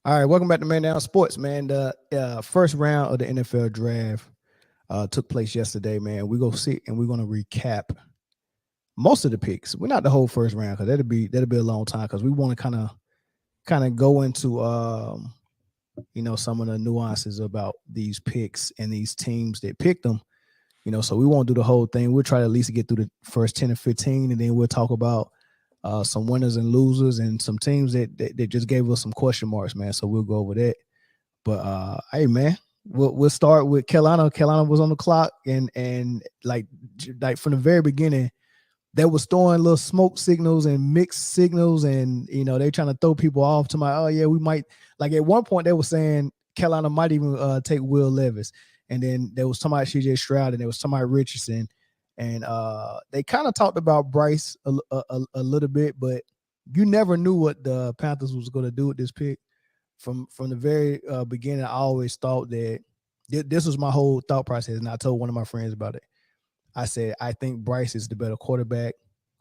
All right, welcome back to Man Down Sports, man. The first round of the NFL draft took place yesterday, man. We're gonna sit and we're gonna recap most of the picks. We're not the whole first round because that'll be a long time because we want to kind of go into some of the nuances about these picks and these teams that picked them. So we won't do the whole thing. We'll try to at least get through the first 10 or 15, and then we'll talk about some winners and losers and some teams that just gave us some question marks, man. So we'll go over that. But hey, man, we'll start with Carolina. Carolina was on the clock, and like from the very beginning, they was throwing little smoke signals and mixed signals, and they trying to throw people off to my. Oh yeah, we might. Like at one point, they were saying Carolina might even take Will Levis, and then there was somebody C.J. Stroud, and there was somebody Richardson, and they kind of talked about Bryce a little bit, but you never knew what the Panthers was going to do with this pick. From the very beginning, I always thought that this was my whole thought process, and I told one of my friends about it. I said, I think Bryce is the better quarterback,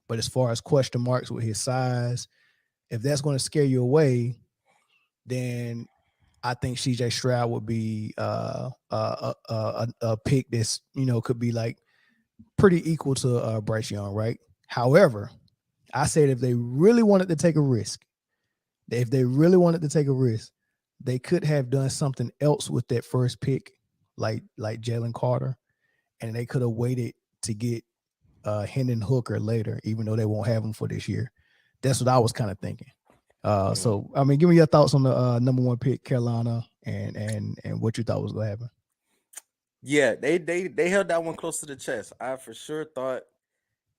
but as far as question marks with his size, if that's going to scare you away, then I think C.J. Stroud would be a pick that's could be like pretty equal to Bryce Young, right? However, I said if they really wanted to take a risk, they could have done something else with that first pick, like Jalen Carter, and they could have waited to get Hendon Hooker later, even though they won't have him for this year. That's what I was kind of thinking. So I mean, give me your thoughts on the number one pick, Carolina, and what you thought was going to happen. Yeah, they held that one close to the chest. I for sure thought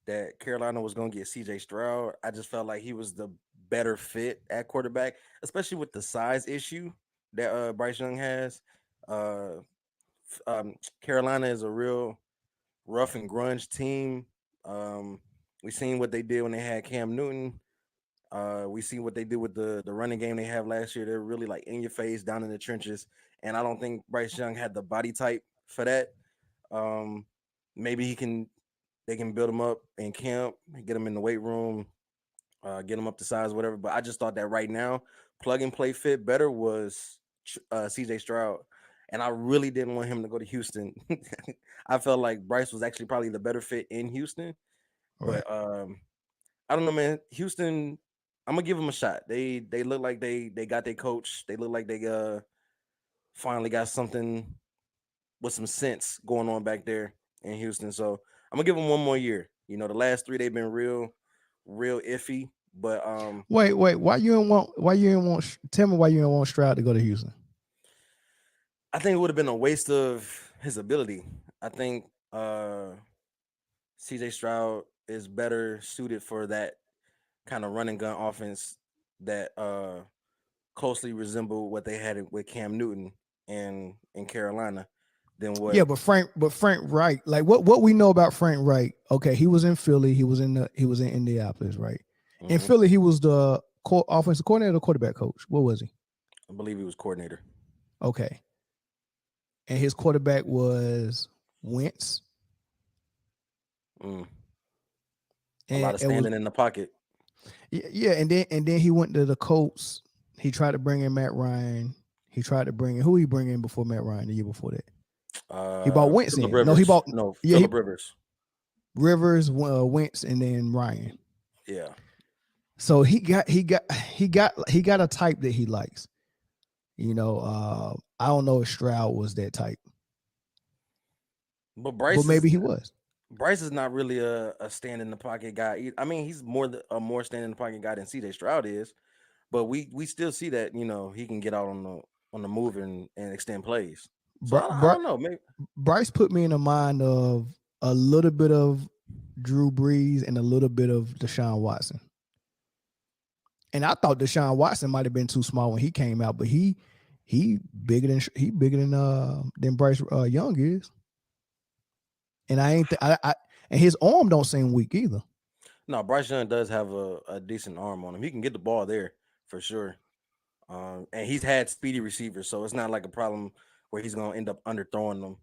that Carolina was going to get CJ Stroud. I just felt like he was the better fit at quarterback, especially with the size issue that Bryce Young has. Uh, Carolina is a real rough and grunge team. Um, we seen what they did when they had Cam Newton. We see what they did with the running game they have last year. They're really like in your face, down in the trenches, and I don't think Bryce Young had the body type for that. Um, maybe he can. They can build him up in camp, get him in the weight room, get him up to size, whatever. But I just thought that right now, plug and play fit better was C.J. Stroud, and I really didn't want him to go to Houston. I felt like Bryce was actually probably the better fit in Houston, All right. but I don't know, man. Houston, I'm gonna give them a shot. They look like they got their coach. They look like they finally got something with some sense going on back there in Houston. So I'm gonna give them one more year. The last three they've been real iffy. But Wait. Why you didn't want? Why you didn't want? Tell me why you didn't want Stroud to go to Houston. I think it would have been a waste of his ability. I think CJ Stroud is better suited for that kind of run and gun offense that closely resemble what they had with Cam Newton in Carolina than Yeah, what. but Frank Wright, like what we know about Frank Wright. Okay, he was in Philly. He was in Indianapolis, right? In Mhm. Philly, he was the offensive coordinator, or quarterback coach. What was he? I believe he was coordinator. Okay, and his quarterback was Wentz, Mm. A and lot of it was standing in the pocket. yeah, and then he went to the Colts. He tried to bring in Matt Ryan. He tried to bring in who he bring in before Matt Ryan the year before that. He bought Wentz Philip in. No, he Rivers. bought No, yeah he Philip Rivers. Rivers, Wentz, and then Ryan. Yeah. So he got a type that he likes. I don't know if Stroud was that type, But but maybe he was. Bryce is not really a stand in the pocket guy. I mean, he's a more stand in the pocket guy than CJ Stroud is. But we still see that he can get out on the move and extend plays. So Br- I Br- don't know. Maybe Bryce put me in the mind of a little bit of Drew Brees and a little bit of Deshaun Watson. And I thought Deshaun Watson might have been too small when he came out, but he bigger than Bryce Young is. And I ain't th- I and his arm don't seem weak either. no. Bryce Young does have a decent arm on him. He can get the ball there for sure. And he's had speedy receivers, so it's not like a problem where he's gonna end up underthrowing them.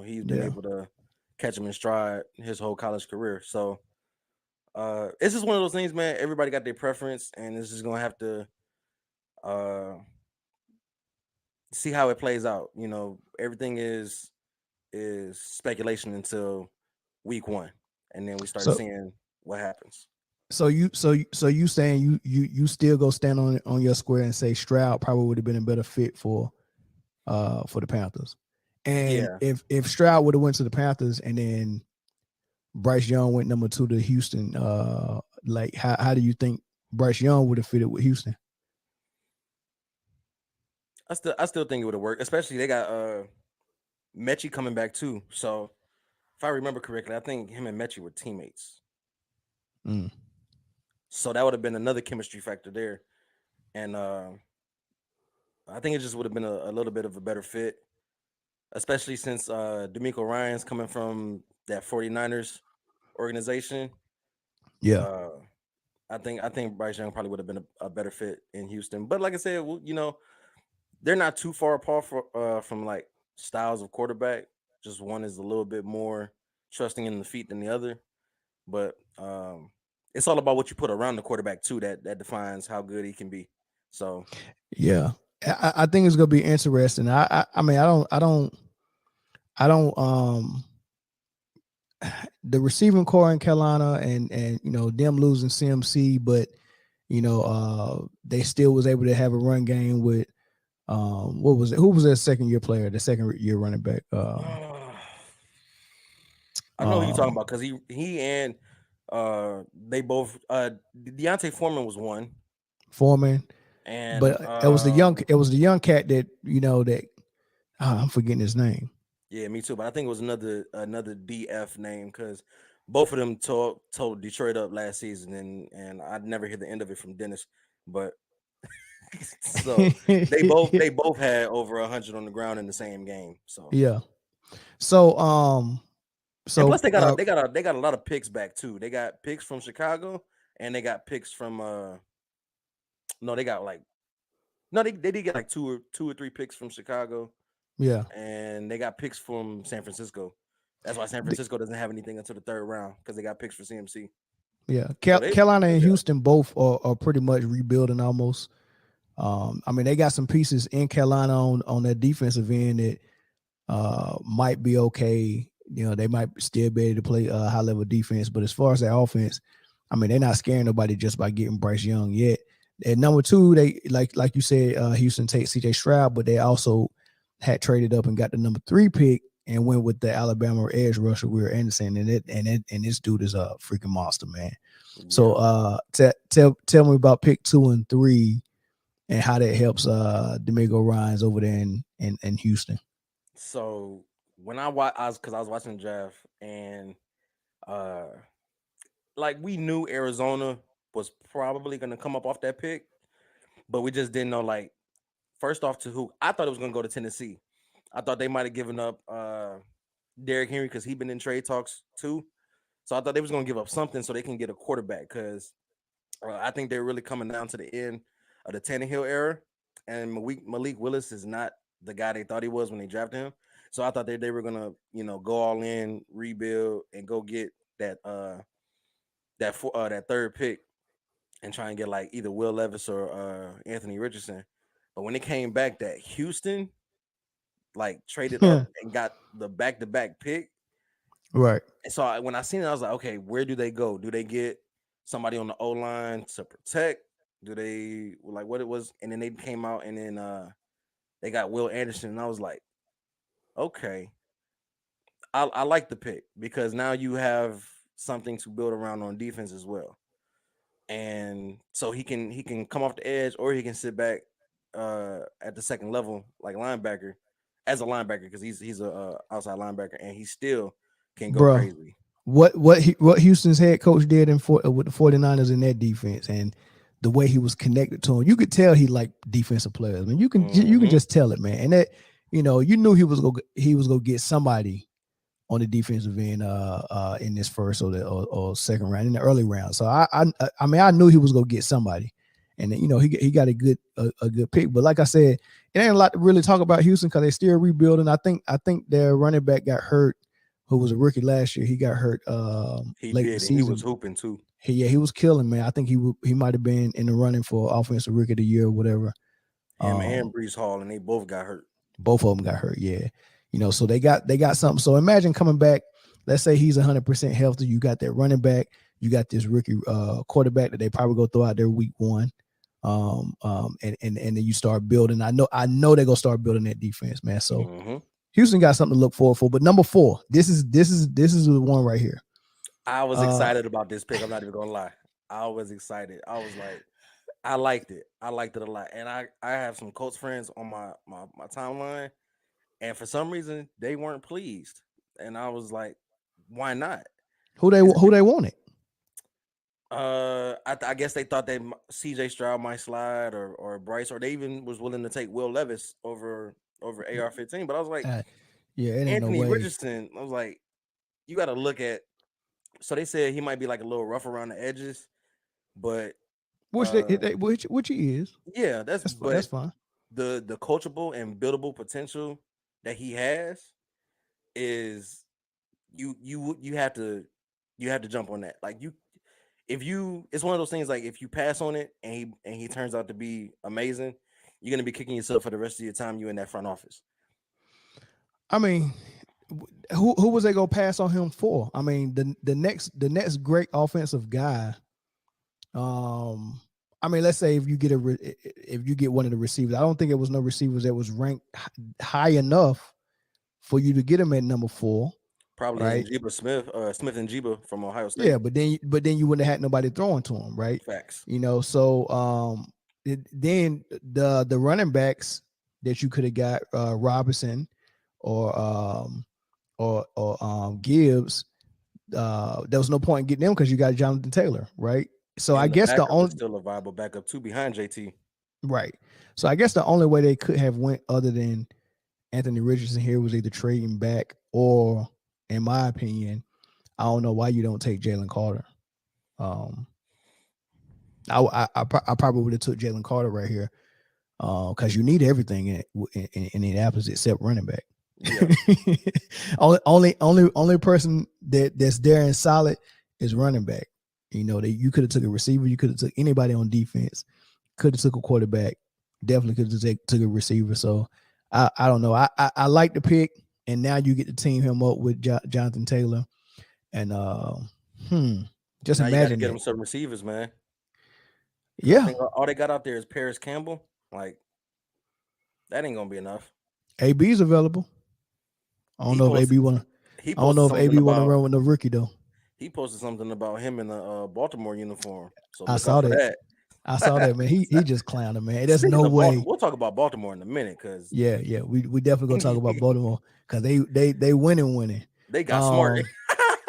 He's been Yeah. able to catch him in stride his whole college career. So it's just one of those things, man. Everybody got their preference, and it's just gonna have to uh see how it plays out. Everything is speculation until week 1, and then we start So seeing what happens. you saying you still go stand on your square and say Stroud probably would have been a better fit for the Panthers. And Yeah, if Stroud would have went to the Panthers and then Bryce Young went number 2 to Houston, like how do you think Bryce Young would have fitted with Houston? I still think it would have worked, especially they got Mechie coming back too. So if I remember correctly, I think him and Mechie were teammates. Mm. So that would have been another chemistry factor there. And I think it just would have been a little bit of a better fit, especially since D'Amico Ryan's coming from that 49ers organization. Yeah, Uh, I think Bryce Young probably would have been a better fit in Houston. But like I said, they're not too far apart from like styles of quarterback. Just one is a little bit more trusting in the feet than the other. But it's all about what you put around the quarterback too. That defines how good he can be. So yeah. I think it's gonna be interesting. I mean I don't the receiving core in Carolina and them losing CMC, but they still was able to have a run game with what was it? Who was their second year player, the second year running back? I know who you're talking Um about because he and they both Deontay Foreman was one, Foreman, and but it was the young cat that that I'm forgetting his name. yeah, me too. But I think it was another DF name because both of them told Detroit up last season, and I'd never hear the end of it from Dennis. But so they both had over 100 on the ground in the same game. So Yeah. So and plus so they got a lot of picks back too. They got picks from Chicago and they got picks from no they got like no they did get like two or three picks from Chicago yeah. and they got picks from San Francisco. That's why San Francisco doesn't have anything until the third round because they got picks for CMC. Yeah, So they Carolina and yeah. Houston both are pretty much rebuilding almost. I mean, they got some pieces in Carolina on their defensive end that might be okay. They might still be able to play high level defense, but as far as their offense, I mean, they're not scaring nobody just by getting Bryce Young yet. At number 2, they like you said, Houston takes C.J. Stroud, but they also had traded up and got the number 3 pick and went with the Alabama edge rusher Will Anderson, and this dude is a freaking monster, man. So tell me about pick 2 and 3 and how that helps D'Amico Ryans over there in Houston. So when I was watching the draft and uh like we knew Arizona was probably gonna come up off that pick, but we just didn't know like first off to who. I thought it was gonna go to Tennessee. I thought they might have given up Derrick Henry because he'd been in trade talks too. So I thought they was gonna give up something so they can get a quarterback because I think they're really coming down to the end of the Tannehill era, and Malik Willis is not the guy they thought he was when they drafted him. So I thought they were gonna go all in, rebuild, and go get that third pick and try and get like either Will Levis or Anthony Richardson. But when it came back that Houston like traded up and got the back-to-back pick, Right. and so when I seen it, I was like, okay, where do they go? Do they get somebody on the O line to protect? Do they like what it was? And then they came out and then they got Will Anderson, and I was like, okay, I like the pick because now you have something to build around on defense as well. And so he can come off the edge or he can sit back at the second level like linebacker as a linebacker because he's a outside linebacker and he still can go Bro, crazy. what Houston's head coach did with the 49ers in that defense and the way he was connected to him, you could tell he liked defensive players. I mean, you can just tell it, man. And that you knew he was gonna get somebody on the defensive end in this first or second round in the early round. So I mean I knew he was gonna get somebody, and he got a good pick. But like I said, it ain't a lot to really talk about Houston because they're still rebuilding. I think their running back got hurt, who was a rookie last year. He got hurt He late in the did, and he was season. hooping too. He was killing, man. I think he might have been in the running for offensive rookie of the year or whatever. Him and Brees Hall, and they both got hurt. Both of them got hurt. Yeah, so they got something. So imagine coming back. Let's say he's 100% healthy. You got that running back. You got this rookie quarterback that they probably go throw out there week one. And then you start building. I know they're gonna start building that defense, man. So Houston got something to look forward for. But number 4, this is the one right here. I was excited about this pick. I'm not even gonna lie. I was excited. I was like, I liked it. I liked it a lot. And I have some Colts friends on my timeline, and for some reason they weren't pleased. And I was like, why not? Who they wanted? I guess they thought CJ Stroud might slide or Bryce, or they even was willing to take Will Levis over AR-15. But I was like, yeah, it ain't Anthony no way. Richardson. I was like, you got to look at. So they said he might be like a little rough around the edges, but which he is. Yeah, that's fine. The coachable and buildable potential that he has is you have to jump on that. Like it's one of those things, like if you pass on it and he turns out to be amazing, you're gonna be kicking yourself for the rest of your time you in that front office. I mean, who was they gonna pass on him for? I mean, the next great offensive guy. I mean, let's say if you get one of the receivers, I don't think it was no receivers that was ranked high enough for you to get him at number 4. Probably right? Smith and Jiba from Ohio State. Yeah, but then you wouldn't have had nobody throwing to him, right? Facts. So then the running backs that you could have got Robinson or Gibbs, there was no point in getting them because you got Jonathan Taylor, right? So I guess the only still a viable backup too behind JT. Right. So I guess the only way they could have went other than Anthony Richardson here was either trading back or, in my opinion, I don't know why you don't take Jalen Carter. I probably would have took Jalen Carter right here because you need everything in Indianapolis except running back. Yeah. only person that's there and solid is running back. You could have took a receiver, you could have took anybody on defense, could have took a quarterback, definitely could have took a receiver. So I don't know. I like the pick, and now you get to team him up with Jonathan Taylor, and just now imagine get him some receivers, man. Yeah, all they got out there is Paris Campbell. Like that ain't gonna be enough. AB's available. I don't know if AB want to run with the rookie though. He posted something about him in the Baltimore uniform. So I saw that. I saw that, man. He just clowning, man. There's no way. We'll talk about Baltimore in a minute, because yeah, we definitely gonna talk about Baltimore because they winning. They got smart.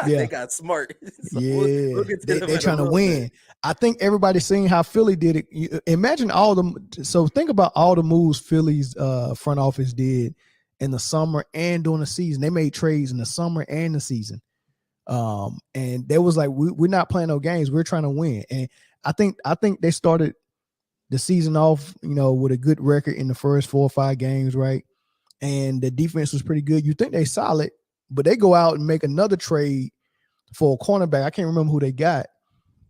Yeah, they got smart. So yeah, they're trying to win. Bit. I think everybody's seeing how Philly did it. Imagine think about all the moves Philly's front office did in the summer and during the season. They made trades in the summer and the season. And they was like, we're not playing no games. We're trying to win. And I think they started the season off, with a good record in the first 4 or 5 games, right? And the defense was pretty good. You think they solid, but they go out and make another trade for a cornerback. I can't remember who they got,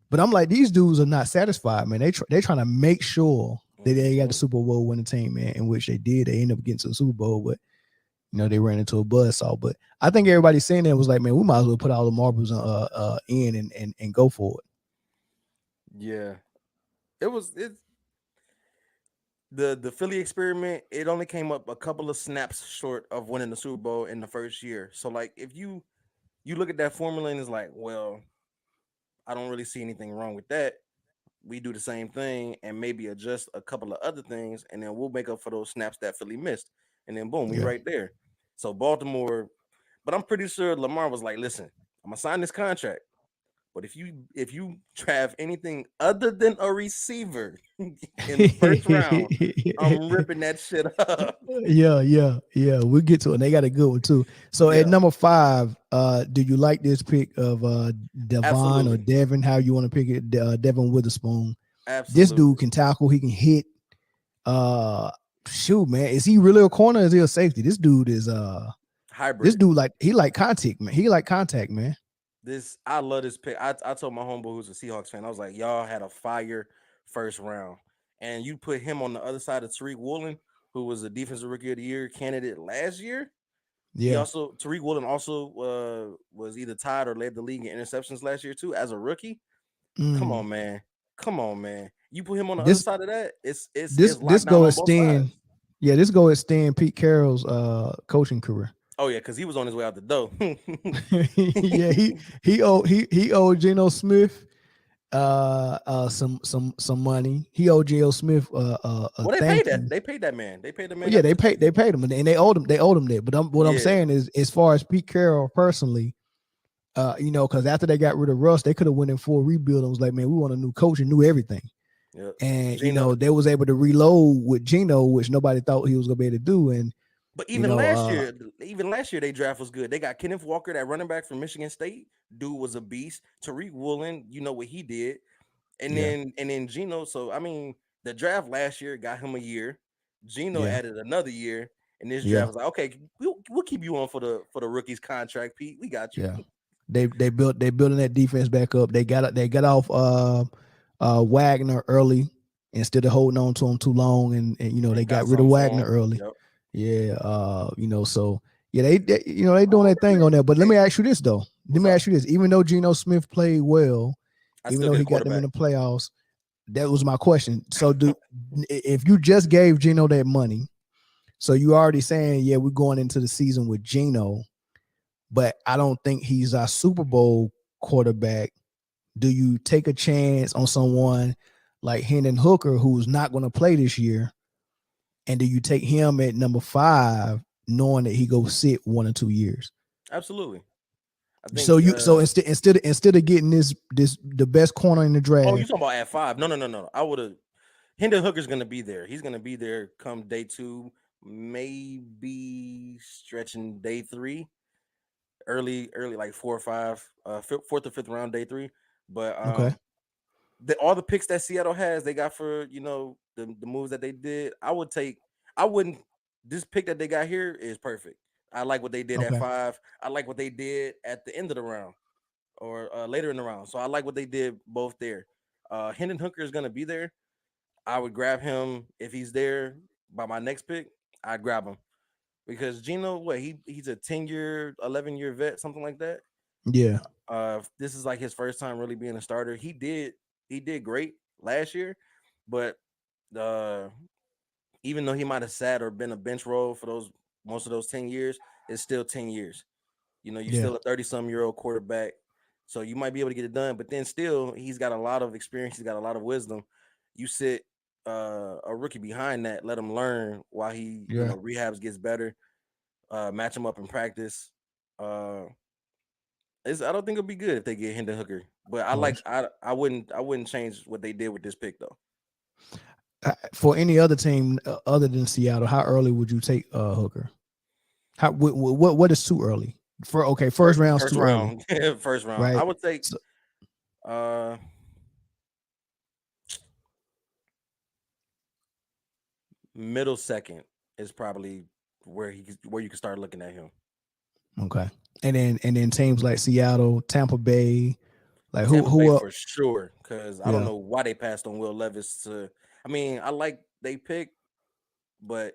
but I'm like, these dudes are not satisfied, man. They're trying to make sure that they got the Super Bowl winning team, man, in which they did. They ended up getting to the Super Bowl, but they ran into a buzzsaw. But I think everybody saying that was like, man, we might as well put all the marbles in and go for it. Yeah, it's the Philly experiment. It only came up a couple of snaps short of winning the Super Bowl in the first year. So like, if you look at that formula and it's like, well, I don't really see anything wrong with that. We do the same thing and maybe adjust a couple of other things, and then we'll make up for those snaps that Philly missed. And then boom, we right there. So Baltimore, but I'm pretty sure Lamar was like, listen, I'm gonna sign this contract, but if you draft anything other than a receiver in the first round, I'm ripping that shit up. Yeah. We'll get to it. They got a good one too. So at number 5, do you like this pick of Devon or Devin? How you want to pick it? Devin Witherspoon. Absolutely. This dude can tackle. He can hit. Shoot, man, is he really a corner? Or is he a safety? This dude is hybrid. This dude he like contact, man. He like contact, man. I love this pick. I told my homeboy who's a Seahawks fan, I was like, y'all had a fire first round. and you put him on the other side of Tariq Woolen, who was a defensive rookie of the year candidate last year. He Yeah. also Tariq Woolen also was either tied or led the league in interceptions last year too as a rookie. Come Mm. on, man. Come on, man. You put him on the other This side of that, it's this locked down go on both extend. sides. Yeah, this go extend Pete Carroll's coaching career. Oh yeah, because he was on his way out the door. Yeah, he owed Geno Smith some money. He owed Geno Smith a Well, they paid thank that. you. They paid that man. They paid the Well, man yeah, after the season. they paid him, and they owed him that. But what I'm Yeah, saying is, as far as Pete Carroll personally, because after they got rid of Russ, they could have went in for a rebuild and was like, man, we want a new coach and knew everything. yeah. And Gino, they was able to reload with Geno, which nobody thought he was gonna be able to do. And but you know, even last year, they draft was good. They got Kenneth Walker, that running back from Michigan State. Dude was a beast. Tariq Woolen, you know what he did, and yeah, then Gino. So I mean, the draft last year got him a year. Gino yeah, added another year, and this yeah, draft was like, okay, we'll keep you on for the rookies contract, Pete. We got you. yeah. They building that defense back up. They got off Wagner early instead of holding on to him too long, and they And got got rid of something for Wagner him. early. Yep. Yeah, so yeah, they doing their thing on there. But let me ask you this though. Let What's me up? ask you this. Even though Geno Smith played well, I even still though get a he got them in quarterback. the playoffs, that was my question. So if you just gave Geno that money, so you already saying, yeah, we're going into the season with Geno, but I don't think he's our Super Bowl quarterback. Do you take a chance on someone like Hendon Hooker, who's not going to play this year? And do you take him at number 5, knowing that he go sit 1 or 2 years? Absolutely. I So think. instead of getting this the best corner in the Oh, you draft, talking about at 5? No. I would have. Hendon Hooker's gonna be there. He's gonna be there come day 2, maybe stretching day 3, early like 4 or 5, fourth or fifth round, day 3. But okay, all the picks that Seattle has, they got for the moves that they did. I would take. I wouldn't. This pick that they got here is perfect. I like what they did at okay, 5. I like what they did at the end of the round or later in the round. So I like what they did both there. Hendon Hooker is gonna be there. I would grab him if he's there by my next pick. I'd grab him because Gino, he's a 10-year, 11-year vet, something like that. yeah, This is like his first time really being a starter. He did great last year, but uh, even though he might have sat or been a bench role for those most of those 10 years, it's still 10 years. You're yeah, still a 30-some-year-old quarterback, so you might be able to get it done. But then still, he's got a lot of experience. He's got a lot of wisdom. You sit a rookie behind that, let him learn while he, yeah. rehabs, gets better. Match him up in practice. Uh, I don't think it'll be good if they get Hendon Hooker, but Oh, I wouldn't change what they did with this pick though. for any other team other than Seattle, how early would you take Hooker? How what is too early? First round's First too early, round, first round. I right? would take So, uh middle second is probably where you can start looking at him. okay, and then teams like Seattle, Tampa Bay, like Tampa Bay who up? for sure, because I don't Yeah, know why they passed on Will Levis to. I mean, I like they pick, but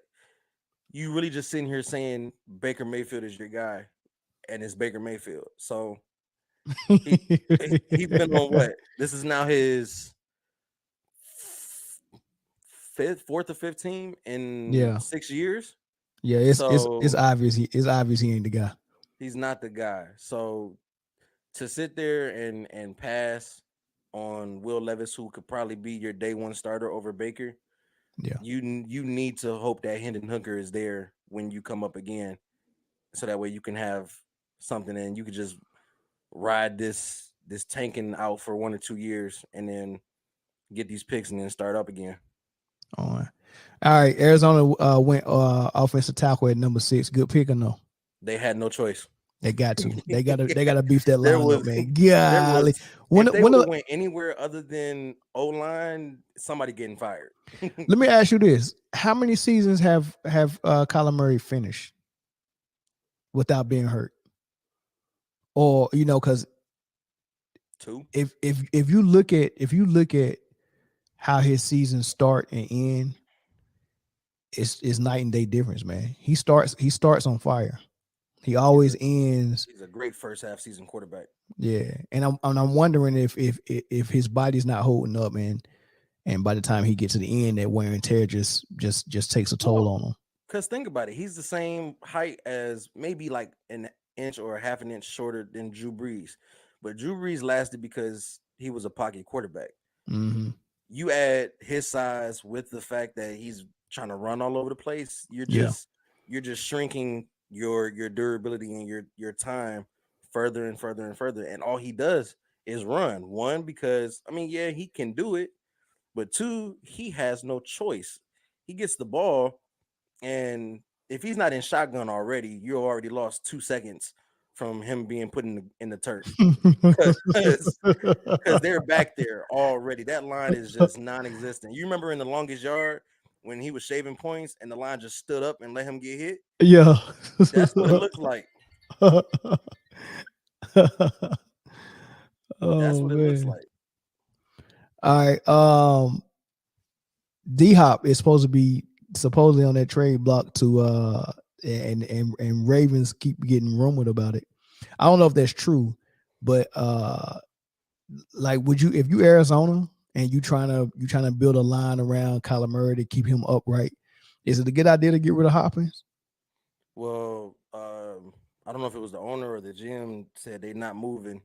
you really just sitting here saying Baker Mayfield is your guy, and it's Baker Mayfield. So he he's been on what? This is now his fourth or fifth team in yeah, 6 years. yeah. It's So obvious he ain't the guy. he's not the guy. So to sit there and pass on Will Levis, who could probably be your day one starter over Baker, Yeah. you need to hope that Hendon Hooker is there when you come up again, so that way you can have something and you could just ride this tanking out for 1 or 2 years and then get these picks and then start up again. All right. All right. Arizona went offensive tackle at number 6. Good pick or no? They had no choice. They got to. They gotta beef that there line up, was man. there Golly. was When if they when would have the, went anywhere other than O line, somebody getting fired. let me ask you this. How many seasons have Kyler Murray finished without being hurt? Or, because Two. if you look at how his season start and end, it's night and day difference, man. He starts on fire. He He's always a ends. he's a great first half season quarterback. Yeah, and I'm wondering if his body's not holding up, man. And by the time he gets to the end, that wear and tear just takes a toll Well, on him. because think about it, he's the same height as maybe like an inch or a half an inch shorter than Drew Brees, but Drew Brees lasted because he was a pocket quarterback. Hmm. You add his size with the fact that he's trying to run all over the place, Yeah. you're just shrinking your durability and your time further and further and further. And all he does is run. One, because I mean, yeah, he can do it, but two, he has no choice. He gets the ball, and if he's not in shotgun already, you already lost 2 seconds from him being put in the turf because they're back there already. That line is just non-existent. You remember in the longest yard when he was shaving points and the line just stood up and let him get hit? Yeah. That's what it looks like. That's Oh what it looks man. like. All right. D Hop is supposed to be supposedly on that trade block to and Ravens keep getting rumored about it. I don't know if that's true, but like would you if you Arizona and you trying to build a line around Kyler Murray to keep him upright, is it a good idea to get rid of Hopkins? Well, I don't know if it was the owner or the GM said they're not moving.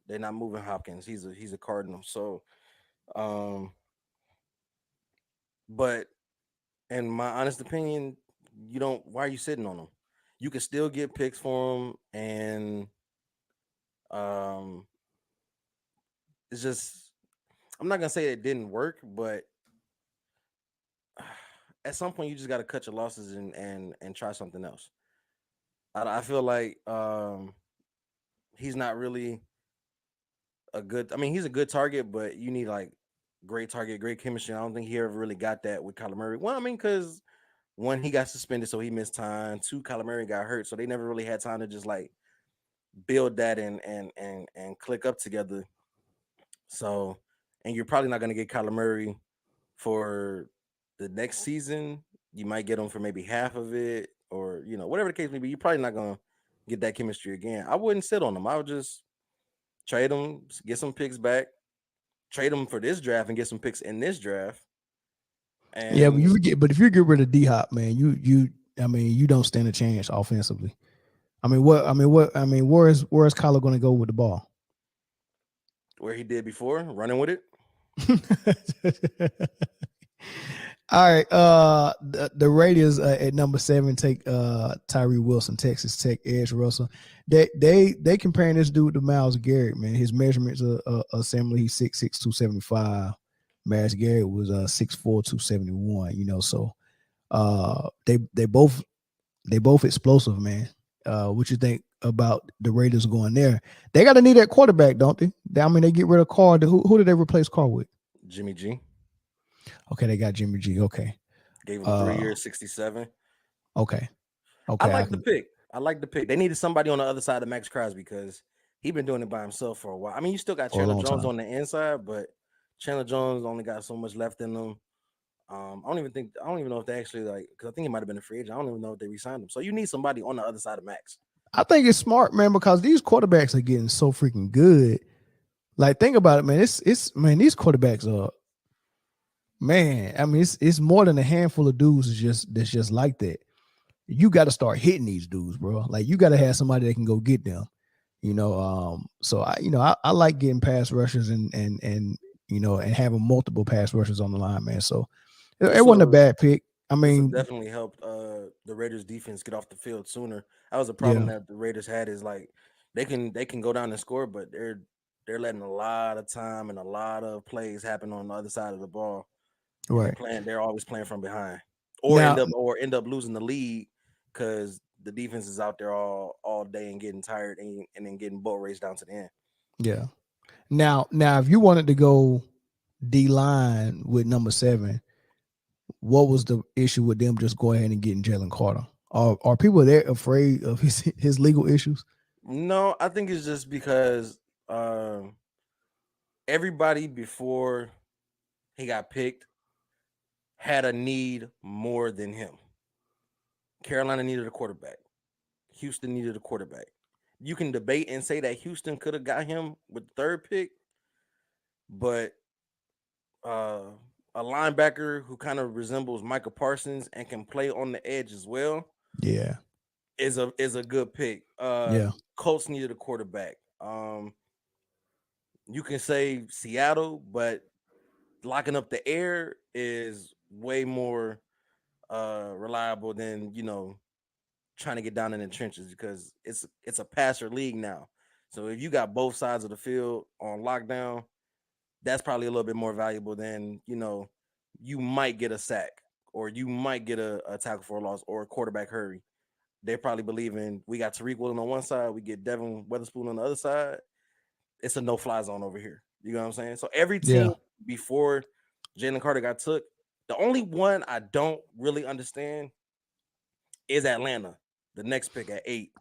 They're not moving Hopkins. He's a Cardinal. So, um, but in my honest opinion, you don't. Why are you sitting on him? You can still get picks for him, and um, it's just I'm not gonna say it didn't work, but at some point you just got to cut your losses and try something else. I feel like he's not really a good. I mean, he's a good target, but you need like great target, great chemistry. I don't think he ever really got that with Kyler Murray. Well, I mean, because one, he got suspended, so he missed time. Two, Kyler Murray got hurt, so they never really had time to just like build that and click up together. So, and you're probably not going to get Kyler Murray for the next season. You might get him for maybe half of it, or whatever the case may be. You're probably not going to get that chemistry again. I wouldn't sit on him. I would just trade him, get some picks back, trade him for this draft, and get some picks in this draft. Yeah, but And if you get rid of D Hop, man, I mean you don't stand a chance offensively. Where's Kyler going to go with the ball? where he did before, running with it. All right. The Raiders at number 7 take Tyree Wilson, Texas Tech edge Russell. They comparing this dude to Myles Garrett, man. His measurements are similar. He's 6'6", 275. Myles Garrett was 6'4", 271. So they both explosive, man. What you think about the Raiders going there? They got to need that quarterback, don't they? I mean, they get rid of Carr. Who did they replace Carr with? Jimmy G. Okay, they got Jimmy G. Okay. Gave him 3 years, 67. Okay. I Okay. like the pick. I like the pick. They needed somebody on the other side of Max Crosby because he's been doing it by himself for a while. I mean, you still got For a Chandler long Jones time. on the inside, but Chandler Jones only got so much left in him. I don't even know if they actually because I think he might have been a free agent. I don't even know if they re-signed him. So you need somebody on the other side of Max. I think it's smart, man, because these quarterbacks are getting so freaking good. Like, think about it, man. It's man, these quarterbacks are, man. I mean, it's more than a handful of dudes that's just like that. You got to start hitting these dudes, bro. Like, you got to have somebody that can go get them. So I like getting pass rushers and and having multiple pass rushers on the line, man. So it wasn't a bad pick. I This has mean, definitely helped the Raiders defense get off the field sooner. That was a problem yeah, that the Raiders had is like they can go down and score, but they're letting a lot of time and a lot of plays happen on the other side of the ball. And right. they're always playing from behind. Or Now, end up losing the lead because the defense is out there all day and getting tired and then getting boat raced down to the end. yeah. Now, if you wanted to go D line with number 7, what was the issue with them just go ahead and getting Jalen Carter? Are people there afraid of his legal issues? No, I think it's just because everybody before he got picked, had a need more than him. Carolina needed a quarterback. Houston needed a quarterback. You can debate and say that Houston could have got him with the third pick, but uh, a linebacker who kind of resembles Michael Parsons and can play on the edge as well Yeah. is a good pick. Yeah. Colts needed a quarterback. You can say Seattle, but locking up the air is way more reliable than trying to get down in the trenches because it's a passer league now. So if you got both sides of the field on lockdown, that's probably a little bit more valuable than you might get a sack or you might get a tackle for a loss or a quarterback hurry. They probably believe in we got Tariq Woolen on one side, we get Devin Weatherspoon on the other side. It's a no-fly zone over here. You know what I'm saying? So every Yeah. team before Jalen Carter got took, the only one I don't really understand is Atlanta, the next pick at 8.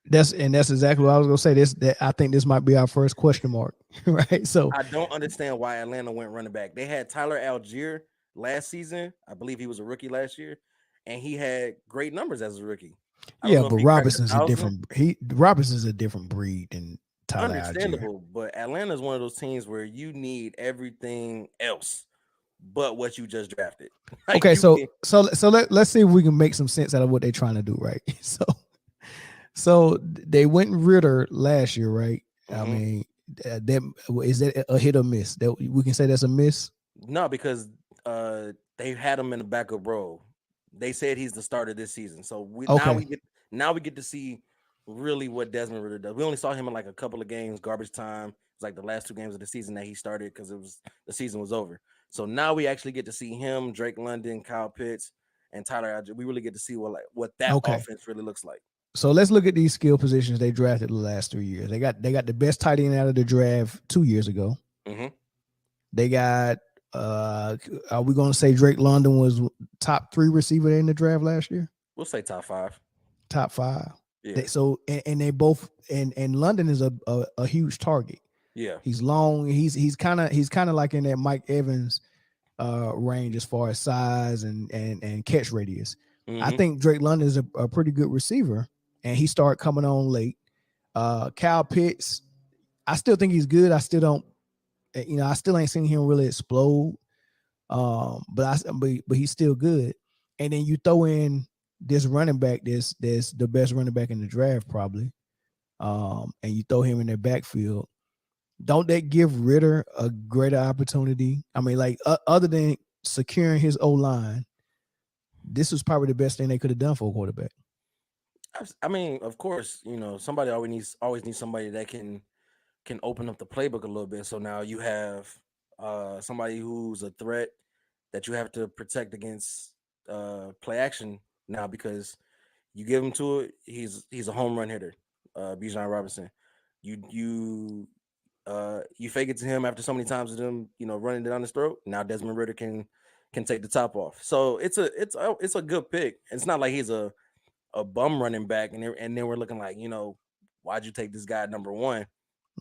That's exactly what I was gonna say. I think this might be our first question mark, right? So I don't understand why Atlanta went running back. They had Tyler Algier last season. I believe he was a rookie last year, and he had great numbers as a rookie. I don't yeah, know if but he cracked 1,000. Robinson's a different breed than Tyler Algier. Understandable, but Atlanta is one of those teams where you need everything else but what you just drafted. Like Okay, you so can, let's see if we can make some sense out of what they're trying to do, right? So they went Ritter last year, right? I Mhm. mean, is that a hit or miss? That we can say that's a miss. No, because they had him in the backup role. They said he's the starter this season. So Okay, now we get to see really what Desmond Ritter does. We only saw him in like a couple of games, garbage time. It's like the last 2 games of the season that he started because the season was over. So now we actually get to see him, Drake London, Kyle Pitts, and Tyler Algier. We really get to see what that okay. offense really looks like. So let's look at these skill positions they drafted the last 3 years. They got the best tight end out of the draft 2 years ago. Mm-hmm. They got are we gonna say Drake London was top 3 receiver in the draft last year? We'll say top 5. Top 5. Yeah. And they both and London is a huge target. Yeah. He's long. He's kind of like in that Mike Evans range as far as size and catch radius. I Mm-hmm. think Drake London is a pretty good receiver, and he started coming on late. Kyle Pitts, I still think he's good. I still don't, I still ain't seen him really explode. But he's still good. And then you throw in this running back, this the best running back in the draft probably. And you throw him in their backfield. Don't that give Ritter a greater opportunity? I mean, like other than securing his O line, this was probably the best thing they could have done for a quarterback. I mean, of course, somebody always needs somebody that can open up the playbook a little bit. So now you have somebody who's a threat that you have to protect against play action now because you give him to it, he's a home run hitter, Bijan Robinson. You fake it to him after so many times of them, running down his throat. Now Desmond Ritter can take the top off. So it's a good pick. It's not like he's a bum running back, and then we're looking like, why'd you take this guy at number 1?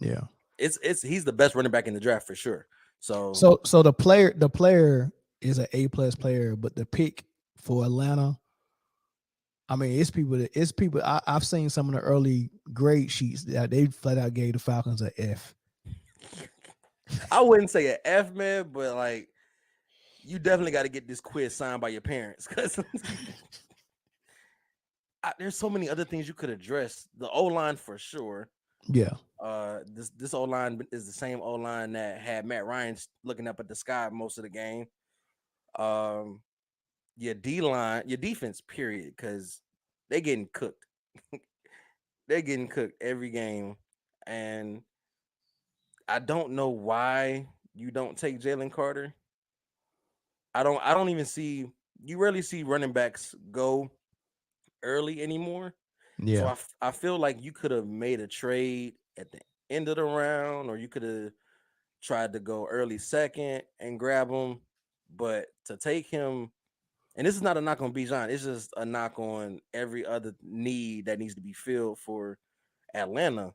Yeah. He's the best running back in the draft for sure. So the player is an A+ player, but the pick for Atlanta, I mean, it's people. I've seen some of the early grade sheets that they flat out gave the Falcons an F. I wouldn't say an F, man, but like you definitely got to get this quiz signed by your parents because there's so many other things you could address. The O line for sure. Yeah. This O line is the same O line that had Matt Ryan looking up at the sky most of the game. Your D line, your defense, period, because they're getting cooked. They're getting cooked every game, and I don't know why you don't take Jalen Carter. I don't even see you rarely see running backs go early anymore. So Yeah. I feel like you could have made a trade at the end of the round, or you could have tried to go early second and grab him. But to take him, and this is not a knock on Bijan, it's just a knock on every other need that needs to be filled for Atlanta.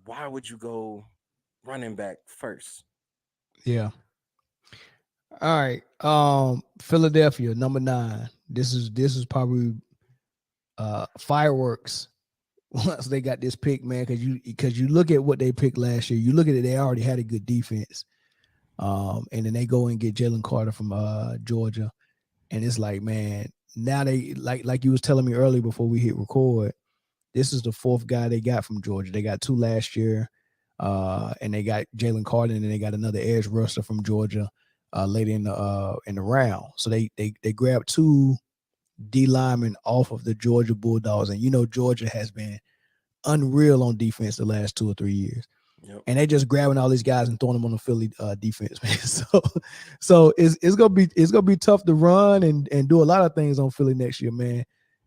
Why would you go running back first? Yeah. All right. Philadelphia, number 9. This is probably fireworks once they got this pick, man, because you look at what they picked last year. You look at it, they already had a good defense. And then they go and get Jalen Carter from Georgia. And it's like, man, now they like you was telling me earlier before we hit record, this is the fourth guy they got from Georgia. They got 2 last year. And they got Jalen Carter, and then they got another edge rusher from Georgia later in the round. So they grabbed 2 D linemen off of the Georgia Bulldogs, and Georgia has been unreal on defense the last 2 or 3 years. Yep. And they just grabbing all these guys and throwing them on the Philly defense, man. So it's gonna be tough to run and do a lot of things on Philly next year, man.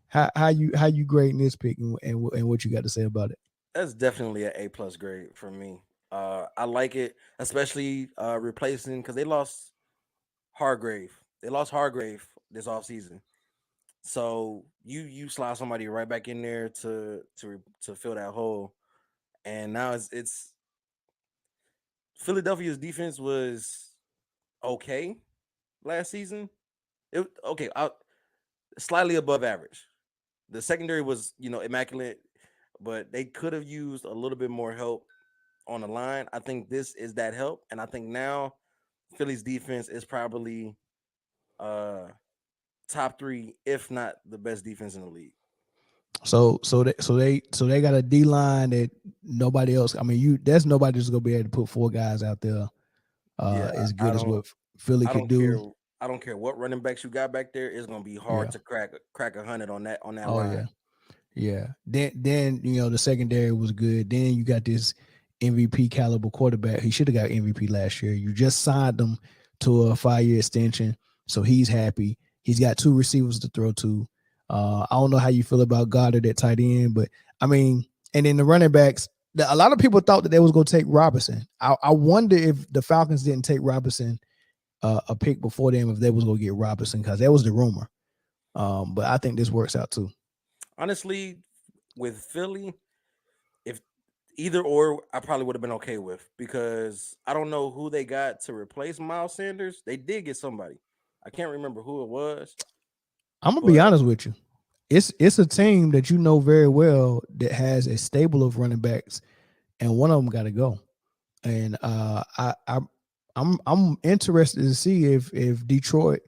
How you grading this pick and what you got to say about it? That's definitely an A+ grade for me. I like it, especially replacing because they lost Hargrave. They lost Hargrave this offseason. So you slide somebody right back in there to fill that hole, and now it's Philadelphia's defense was okay last season. It okay, slightly above average. The secondary was immaculate, but they could have used a little bit more help on the line. I think this is that help, and I think now Philly's defense is probably uh top 3, if not the best defense in the league. So they got a D line that nobody else. I mean, there's nobody that's gonna be able to put 4 guys out there Yeah, as I good as don't what Philly I could don't care. do. I don't care what running backs you got back there. It's gonna be hard Yeah. to crack 100 on that Oh line. yeah. Yeah. Then the secondary was good. Then you got this MVP caliber quarterback. He should have got MVP last year. You just signed him to a 5-year extension, so he's happy. He's got 2 receivers to throw to. I don't know how you feel about Goddard at tight end, but I mean, and then the running backs. A lot of people thought that they was going to take Robinson. I wonder if the Falcons didn't take Robinson a pick before them, if they was going to get Robinson, because that was the rumor. But I think this works out too. Honestly, with Philly, if either or, I probably would have been okay with because I don't know who they got to replace Miles Sanders. They did get somebody. I can't remember who it was, I'm gonna be but honest with you. It's a team that you know very well that has a stable of running backs, and one of them got to go. And I'm interested to see if Detroit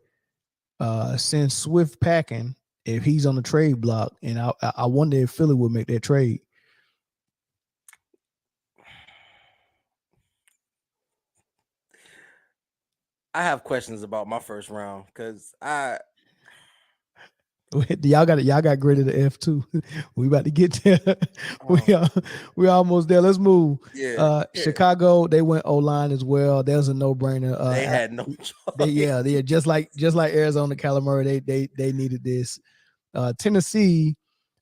sends Swift packing, if he's on the trade block, and I wonder if Philly would make that trade. I have questions about my first round because Y'all got graded to F2. We about to get there. We almost there. Let's move. yeah, Chicago, they went O-line as well. There's a no-brainer. they had no choice. They just like Arizona, Calamari, they needed this. Tennessee,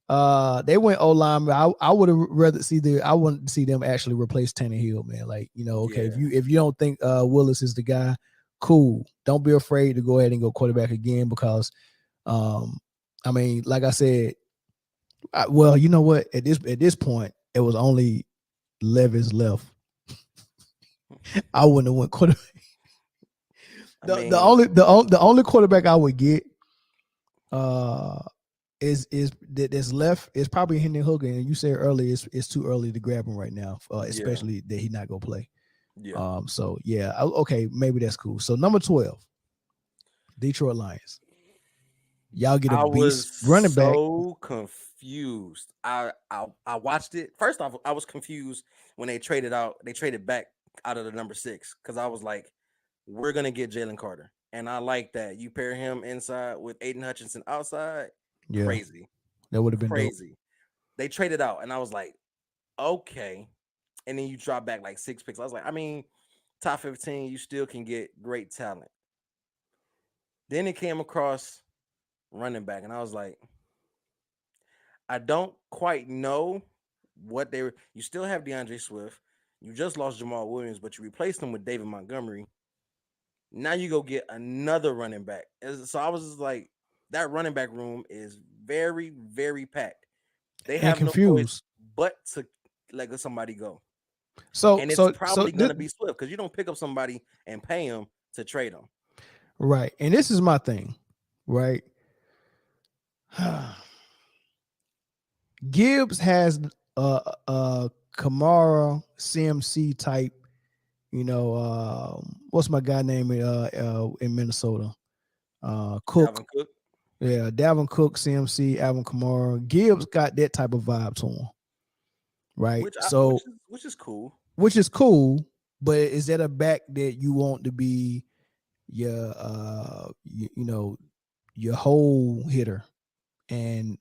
they went O-line. I would have rather I wanted to see them actually replace Tannehill, man. Like, okay, Yeah. if you don't think Willis is the guy, cool. Don't be afraid to go ahead and go quarterback again because I mean, like I said, well, you know what? At this point, it was only Levis left. I wouldn't have went quarterback. The only quarterback I would get is that's left is probably Hendon Hooker. And you said earlier it's too early to grab him right now, especially that he not gonna play. Yeah. So yeah, okay, maybe that's cool. So number 12, Detroit Lions. Y'all get a beast running back. So confused. I watched it. First off, I was confused when they traded back out of the number 6 because I was like, we're gonna get Jalen Carter, and I like that you pair him inside with Aiden Hutchinson outside. Yeah, crazy. That would have been crazy. Dope. They traded out, and I was like, okay. And then you drop back like 6 picks. I was like, I mean, top 15, you still can get great talent. Then it came across running back, and I was like, I don't quite know what they were. You still have DeAndre Swift. You just lost Jamal Williams, but you replaced him with David Montgomery. Now you go get another running back. So I was just like, that running back room is very, very packed. They have no choice but to let somebody go. And it's probably going to be Swift because you don't pick up somebody and pay him to trade them. Right. And this is my thing, right? Gibbs has a Kamara CMC type, what's my guy name in Minnesota? Cook. Dalvin Cook. Yeah, Dalvin Cook, CMC, Alvin Kamara. Gibbs got that type of vibe to him. Right. So Which is cool. which is cool, but is that a back that you want to be your your whole hitter and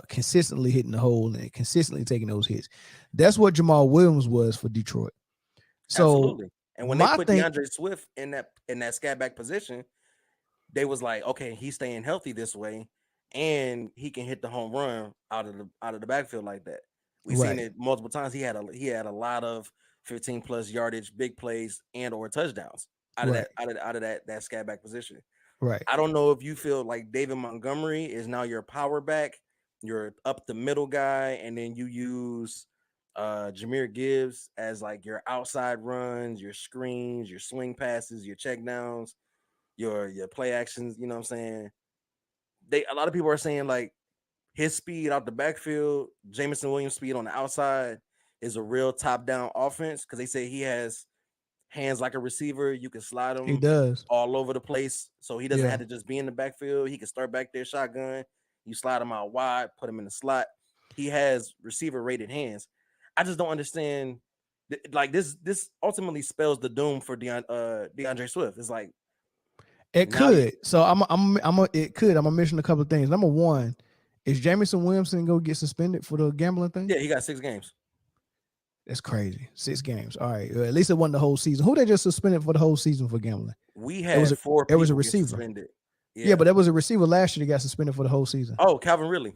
consistently hitting the hole and consistently taking those hits? That's what Jamal Williams was for Detroit. So Absolutely. And when they put DeAndre Swift in that scat back position, they was like, okay, he's staying healthy this way, and he can hit the home run out of the backfield like that. We've seen it multiple times. He had a lot of 15 plus yardage, big plays, and or touchdowns out of that scat back position. Right. I don't know if you feel like David Montgomery is now your power back, your up the middle guy, and then you use Jahmyr Gibbs as like your outside runs, your screens, your swing passes, your check downs, your play actions. You know what I'm saying? A lot of people are saying like his speed out the backfield, Jameson Williams' speed on the outside is a real top down offense because they say he has hands like a receiver. You can slide him. He does all over the place, so he doesn't have to just be in the backfield. He can start back there shotgun. You slide him out wide, put him in the slot. He has receiver rated hands. I just don't understand. Like this ultimately spells the doom for DeAndre Swift. It's like it could. So it could. I'm gonna mention a couple of things. Number one, is Jameson Williamson go get suspended for the gambling thing? Yeah, he got 6 games. That's crazy. 6 games. All right. At least it wasn't the whole season. Who they just suspended for the whole season for gambling? We had 4 people. It was a receiver. Suspended. Yeah, but that was a receiver last year that got suspended for the whole season. Oh, Calvin Ridley.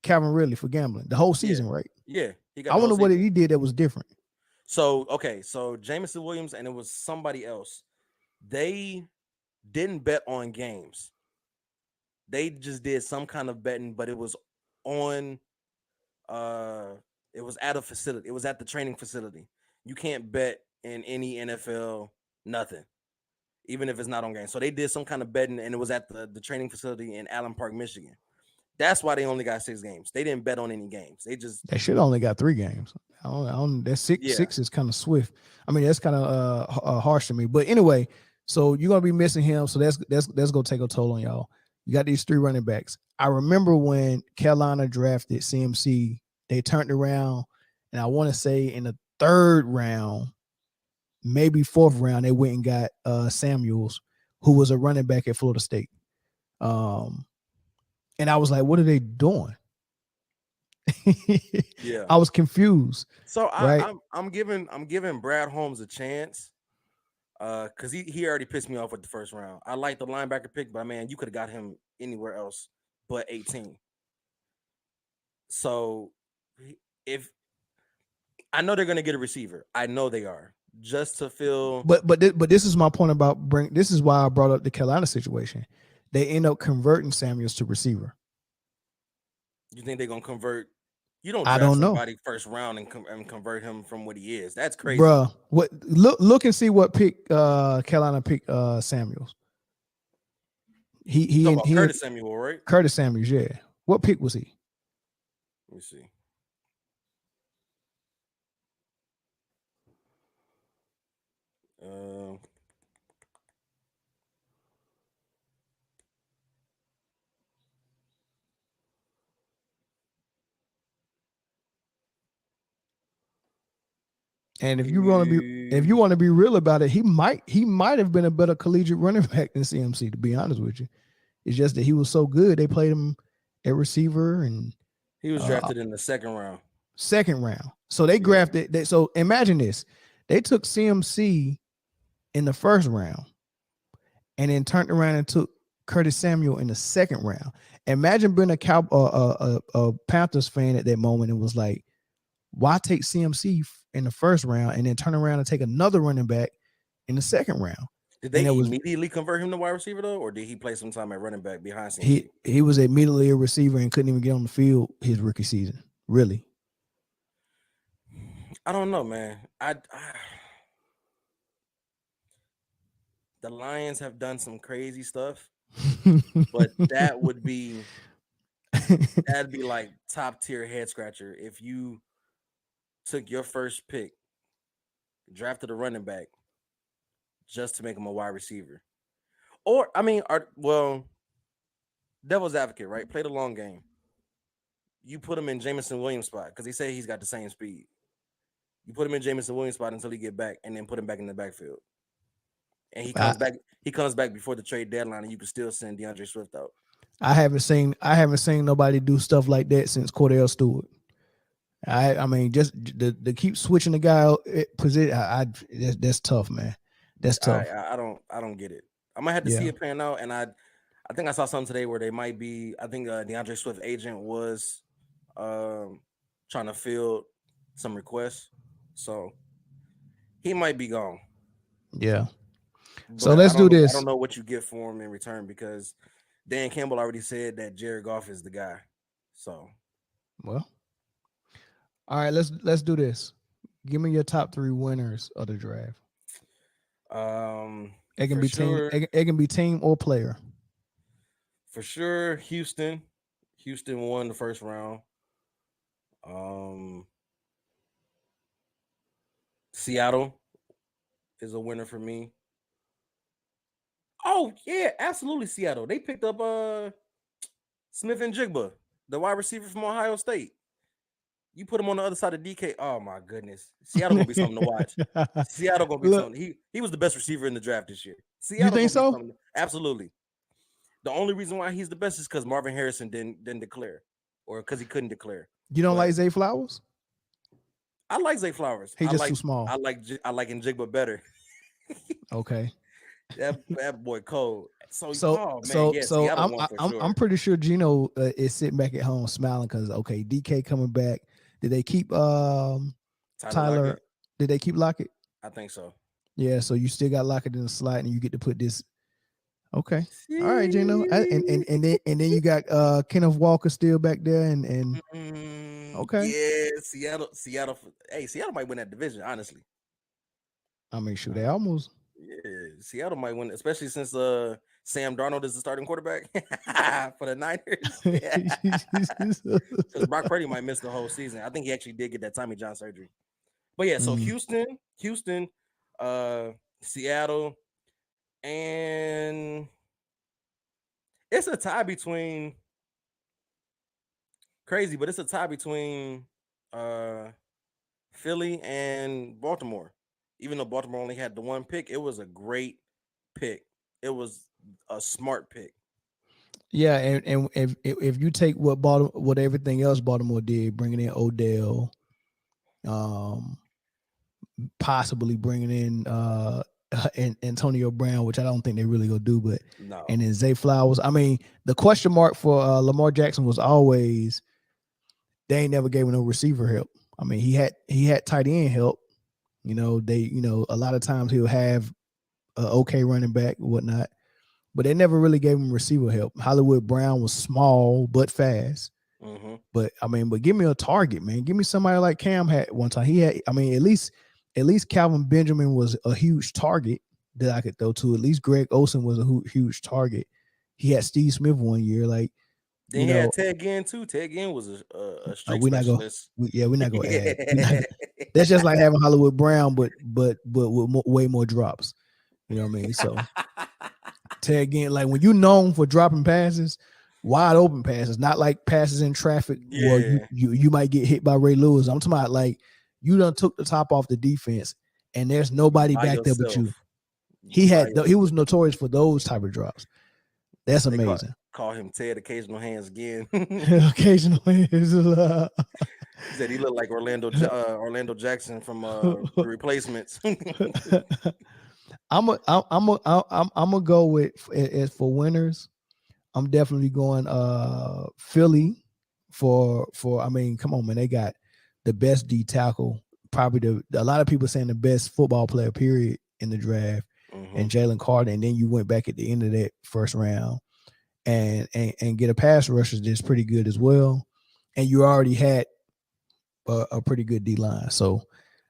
Calvin Ridley for gambling the whole season, right? Yeah. I wonder what he did that was different. So Jameson Williams and it was somebody else. They didn't bet on games. They just did some kind of betting, but it was on it was at a facility. It was at the training facility. You can't bet in any NFL nothing, even if it's not on game. So they did some kind of betting, and it was at the training facility in Allen Park, Michigan. That's why they only got 6 games. They didn't bet on any games. They should only got 3 games. That six is kind of swift. I mean, that's kind of harsh to me. But anyway, so you're gonna be missing him. So that's gonna take a toll on y'all. You got these 3 running backs. I remember when Carolina drafted CMC, they turned around, and I want to say in the 3rd round, maybe 4th round, they went and got Samuels, who was a running back at Florida State. And I was like, what are they doing? Yeah, I was confused. So I'm giving Brad Holmes a chance. Because he already pissed me off with the 1st round. I like the linebacker pick, but man, you could have got him anywhere else but 18. So if I know they're gonna get a receiver, I know they are just to fill. But this is my point about this is why I brought up the Carolina situation. They end up converting Samuels to receiver. You think they're gonna convert? You don't draft somebody 1st round and convert him from what he is. That's crazy, bro. What look and see what pick Carolina picked Samuels. He Curtis Samuel, right? Curtis Samuels, yeah. What pick was he? Let me see. And if you want to be real about it, he might have been a better collegiate running back than CMC. To be honest with you, it's just that he was so good. They played him at receiver, and he was drafted in the 2nd round. 2nd round. So they drafted. So imagine this: they took CMC in the 1st round, and then turned around and took Curtis Samuel in the 2nd round. Imagine being a Panthers fan at that moment and was like, why take CMC in the 1st round and then turn around and take another running back in the 2nd round? Did they immediately convert him to wide receiver though, or did he play some time at running back behind CMC? He was immediately a receiver and couldn't even get on the field his rookie season. Really? I don't know, man. the Lions have done some crazy stuff, but that'd be like top tier head scratcher if you took your first pick, drafted a running back just to make him a wide receiver. Or I mean, devil's advocate, right? Play the long game. You put him in Jameson Williams' spot because he said he's got the same speed. You put him in Jameson Williams' spot until he get back, and then put him back in the backfield. And he comes back. He comes back before the trade deadline, and you can still send DeAndre Swift out. I haven't seen nobody do stuff like that since Cordell Stewart. I mean, just the keep switching the guy out position. That's tough, man. That's tough. I don't get it. I might have to see it pan out. And I think I saw something today where they might be. I think DeAndre Swift agent was trying to fill some requests, so he might be gone. Yeah. But so let's do this. I don't know what you get for him in return because Dan Campbell already said that Jared Goff is the guy. So, well, all right. Let's do this. Give me your top 3 winners of the draft. It can be team. It can be team or player. For sure, Houston. Houston won the first round. Seattle is a winner for me. Oh yeah, absolutely. Seattle. They picked up Smith-Njigba, the wide receiver from Ohio State. You put him on the other side of DK. Oh my goodness, Seattle gonna be something to watch. Seattle gonna be something. He was the best receiver in the draft this year. Seattle, you think so? Absolutely. The only reason why he's the best is because Marvin Harrison didn't declare, or because he couldn't declare. You don't like Zay Flowers? I like Zay Flowers. He's just too small. I like Njigba better. Okay. That boy cold. I'm pretty sure Gino is sitting back at home smiling because DK coming back. Did they keep Tyler? Lockett. Did they keep Lockett? I think so. Yeah, so you still got Lockett in the slot, and you get to put this. Okay, all right, Gino, and then you got Kenneth Walker still back there, and okay, yeah, Seattle. Hey, Seattle might win that division. Honestly, I mean, sure they almost. Yeah, Seattle might win, especially since Sam Darnold is the starting quarterback for the Niners. Because Brock Purdy might miss the whole season. I think he actually did get that Tommy John surgery. But yeah, so Houston, Seattle, and it's a tie between Philly and Baltimore. Even though Baltimore only had the one pick, it was a great pick. It was a smart pick. Yeah, and if you take what everything else Baltimore did, bringing in Odell, possibly bringing in Antonio Brown, which I don't think they really gonna do, but no. And then Zay Flowers. I mean, the question mark for Lamar Jackson was always they ain't never gave him no receiver help. I mean, he had tight end help. A lot of times he'll have an okay running back and whatnot, but they never really gave him receiver help. Hollywood Brown was small but fast. Mm-hmm. But give me a target, man. Give me somebody like Cam had one time. He had, at least Calvin Benjamin was a huge target that I could throw to. At least Greg Olsen was a huge target. He had Steve Smith one year, Then he had Ted Ginn too. Ted Ginn was a streak specialist. We're not gonna add. That's just like having Hollywood Brown, but with way more drops. You know what I mean? So Ted Ginn, like when you're known for dropping passes, wide open passes, not like passes in traffic where you might get hit by Ray Lewis. I'm talking about like you done took the top off the defense, and there's nobody back there but you. He was notorious for those type of drops. That's amazing. Call him Ted Occasional Hands again. Occasional Hands. He said he looked like Orlando Jackson from The Replacements. I'm gonna go with as for winners. I'm definitely going Philly for I mean, come on, man, they got the best D tackle, probably a lot of people saying the best football player period in the draft, and Jalen Carter, and then you went back at the end of that first round and get a pass rusher that's pretty good as well, and you already had a pretty good D line, so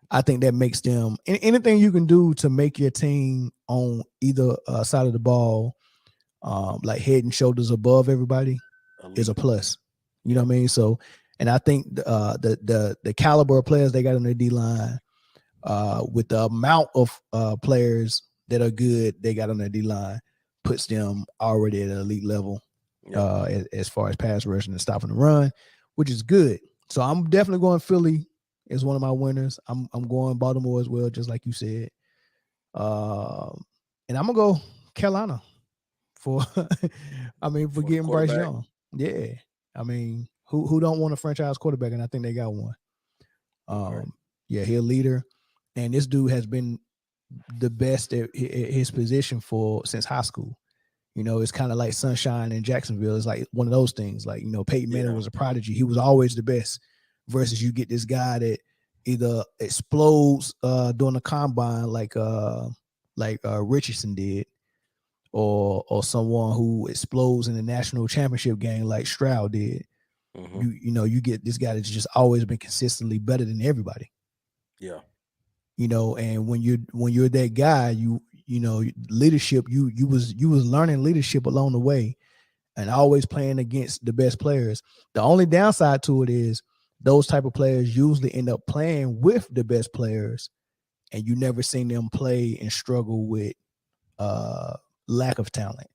I think that makes them anything you can do to make your team on either side of the ball, like head and shoulders above everybody, is a Elite. plus. You know what I mean? So, and I think the caliber of players they got on their D line, with the amount of players that are good they got on their D line, puts them already at an elite level, Yep. as far as pass rushing and stopping the run, which is good. So I'm definitely going Philly as one of my winners. I'm going Baltimore as well, just like you said. And I'm gonna go Carolina for I mean, for For the getting Bryce quarterback. Young. Yeah. I mean, who don't want a franchise quarterback? And I think they got one. Okay. Yeah, he's a leader. And this dude has been the best at his position for since high school. You know, it's kind of like sunshine in Jacksonville. It's like one of those things. Like, you know, Peyton Manning Yeah. was a prodigy. He was always the best. Versus you get this guy that either explodes during the combine like Richardson did, or someone who explodes in the national championship game like Stroud did. Mm-hmm. You know, you get this guy that's just always been consistently better than everybody. Yeah. You know, and when you're that guy, you know, leadership, you was learning leadership along the way and always playing against the best players. The only downside to it is those type of players usually end up playing with the best players, and you never seen them play and struggle with lack of talent.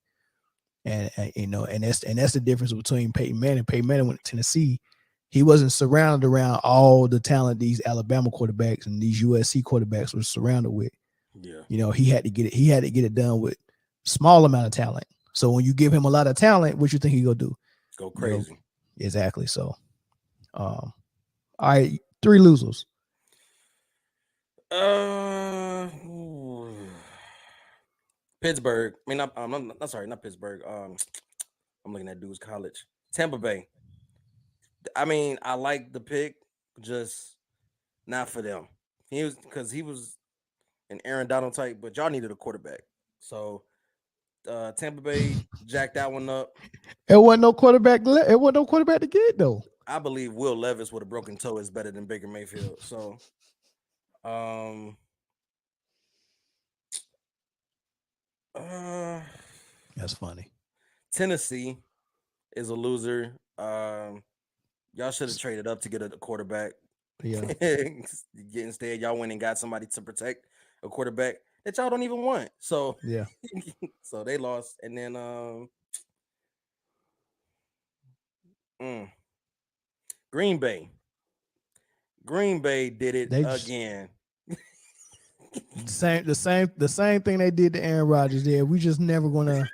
And you know, and that's the difference between Peyton Manning. Peyton Manning went to Tennessee. He wasn't surrounded around all the talent these Alabama quarterbacks and these USC quarterbacks were surrounded with. Yeah. You know, he had to get it. He had to get it done with small amount of talent. So when you give him a lot of talent, what you think he gonna do? Go You know, crazy. exactly. So, all right, 3 losers. Pittsburgh. I mean, I'm not sorry, not Pittsburgh. I'm looking at dude's college. Tampa Bay. I mean, I like the pick, just not for them. He was an Aaron Donald type, but y'all needed a quarterback. So Tampa Bay jacked that one up. It wasn't no quarterback. It wasn't no quarterback to get though. I believe Will Levis with a broken toe is better than Baker Mayfield. So That's funny. Tennessee is a loser. Y'all should have traded up to get a quarterback. Yeah. Instead, y'all went and got somebody to protect a quarterback that y'all don't even want. So Yeah. so they lost. And then Green Bay. Green Bay did it They just again. the same thing they did to Aaron Rodgers. There, we just never gonna.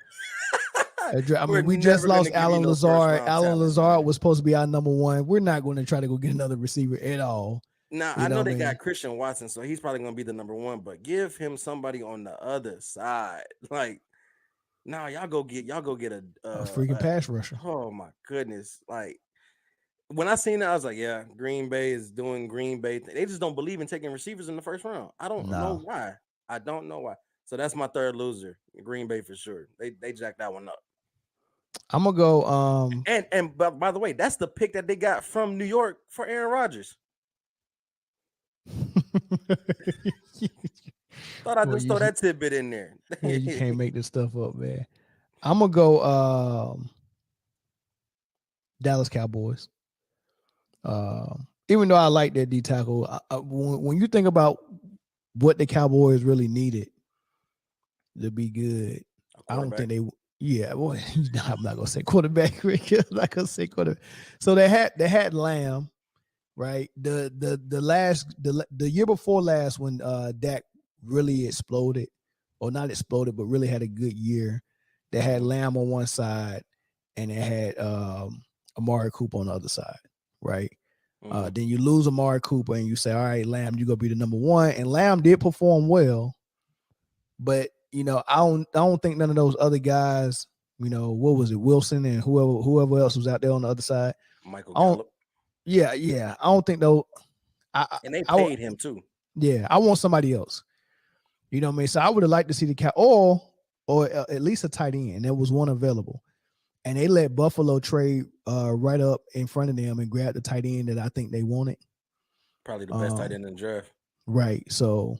I We're mean, we just never gonna lost give you Alan no first Lazard. round Alan talent, Lazard man. was supposed to be our number one. We're not going to try to go get another receiver at all. Now You I know know what I they mean? got Christian Watson, so he's probably gonna be the number one, but give him somebody on the other side. Like, nah, y'all go get A freaking pass rusher. oh my goodness. Like when I seen that, I was like, yeah, Green Bay is doing Green Bay. They just don't believe in taking receivers in the first round. I don't know No, why. I don't know why. So that's my third loser. Green Bay for sure. They jacked that one up. I'm gonna go. And by the way, that's the pick that they got from New York for Aaron Rodgers. Thought I'd Boy, just throw that tidbit in there. you can't make this stuff up, man. I'm gonna go. Dallas Cowboys. Even though I like that D tackle, when you think about what the Cowboys really needed to be good, A I don't quarterback. think they. Yeah, well, I'm not gonna say quarterback. I'm not gonna say quarterback. So they had Lamb, right? The year before last when Dak really exploded, or not exploded, but really had a good year. They had Lamb on one side, and they had Amari Cooper on the other side, right? Then you lose Amari Cooper, and you say, "All right, Lamb, you gonna be the number one." And Lamb did perform well, but you know, I don't think none of those other guys, you know, what was it, Wilson and whoever else was out there on the other side. Michael I don't. Gallup. Yeah. I don't think though. And they I paid him too. yeah, I want somebody else. You know what I mean? So I would have liked to see the cat or at least a tight end. There was one available, and they let Buffalo trade right up in front of them and grab the tight end that I think they wanted. Probably the best tight end in the draft. Right. So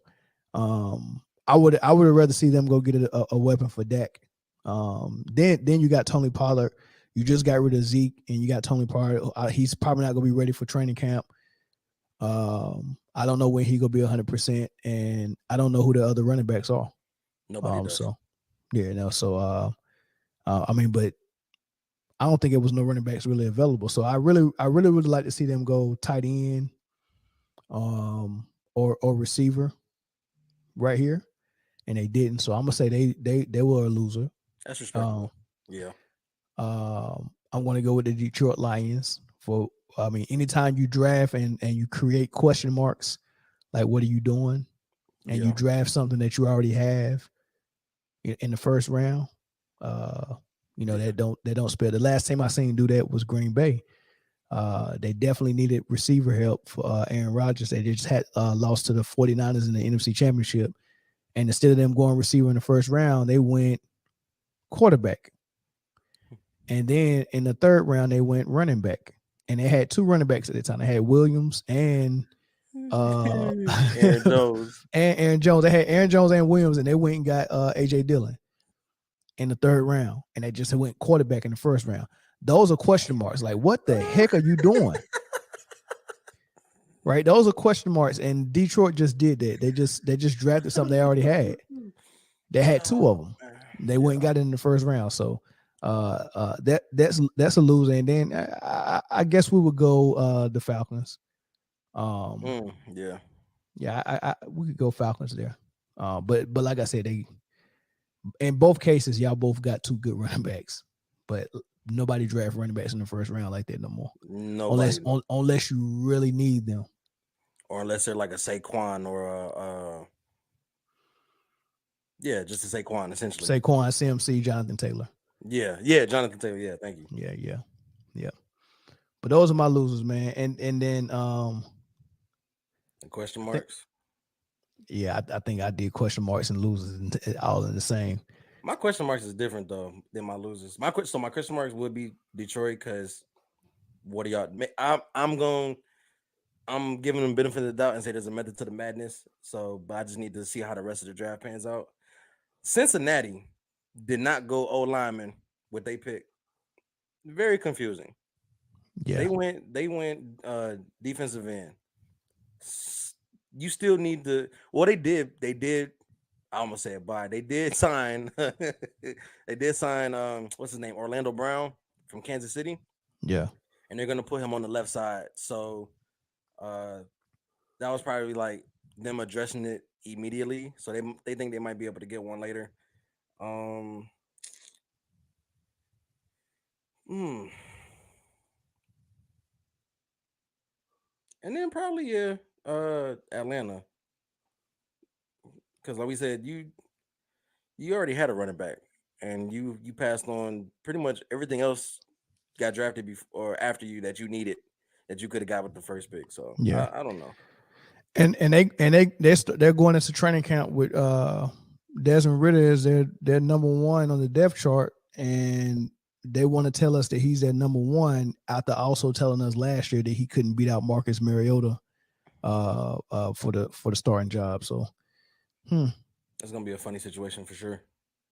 I would have rather see them go get a weapon for Dak. Then you got Tony Pollard. You just got rid of Zeke, and you got Tony Pollard. He's probably not gonna be ready for training camp. I don't know when he gonna be 100%, and I don't know who the other running backs are. Nobody does. So yeah, no. So I mean, but I don't think it was no running backs really available. So I really would like to see them go tight end, or receiver, right here, and they didn't. So I'm gonna say they were a loser. That's respectable. Yeah. I'm gonna go with the Detroit Lions for. I mean, anytime you draft and you create question marks, like what are you doing, and you draft something that you already have in the first round, that don't spell. The last time I seen do that was Green Bay. They definitely needed receiver help for Aaron Rodgers. They just had lost to the 49ers in the NFC Championship, and instead of them going receiver in the first round, they went quarterback. And then in the third round, they went running back. And they had two running backs at the time. They had Williams and Aaron Jones. and Aaron Jones. They had Aaron Jones and Williams, and they went and got AJ Dillon in the third round. And they just went quarterback in the first round. Those are question marks. Like, what the heck are you doing? Right? Those are question marks. And Detroit just did that. They just drafted something they already had. They had two of them. They went and got it in the first round. So that's a loser. And then I guess we would go the Falcons. Yeah, we could go Falcons there. But like I said, they in both cases y'all both got two good running backs, but nobody draft running backs in the first round like that no more. Nobody. Unless you really need them, or unless they're like a Saquon or just a Saquon essentially. Saquon, CMC, Jonathan Taylor. Yeah, Jonathan Taylor. Yeah, thank you. Yeah. But those are my losers, man. And then the question marks. I think I did question marks and losers all in the same. My question marks is different though than my losers. My question marks would be Detroit because what are y'all? I'm giving them benefit of the doubt and say there's a method to the madness. So, but I just need to see how the rest of the draft pans out. Cincinnati did not go O lineman what they picked. Very confusing. Yeah, they went defensive end. You still need to. Well, they did. I almost said bye. They did sign. What's his name? Orlando Brown from Kansas City. Yeah, and they're gonna put him on the left side. So, that was probably like them addressing it immediately. So they think they might be able to get one later. And then probably Atlanta, because like we said, you already had a running back, and you passed on pretty much everything else got drafted before or after you that you needed that you could have got with the first pick. So yeah, I don't know. And they're going into training camp with Desmond Ridder as their number one on the depth chart, and they want to tell us that he's their number one after also telling us last year that he couldn't beat out Marcus Mariota for the starting job. So it's gonna be a funny situation for sure.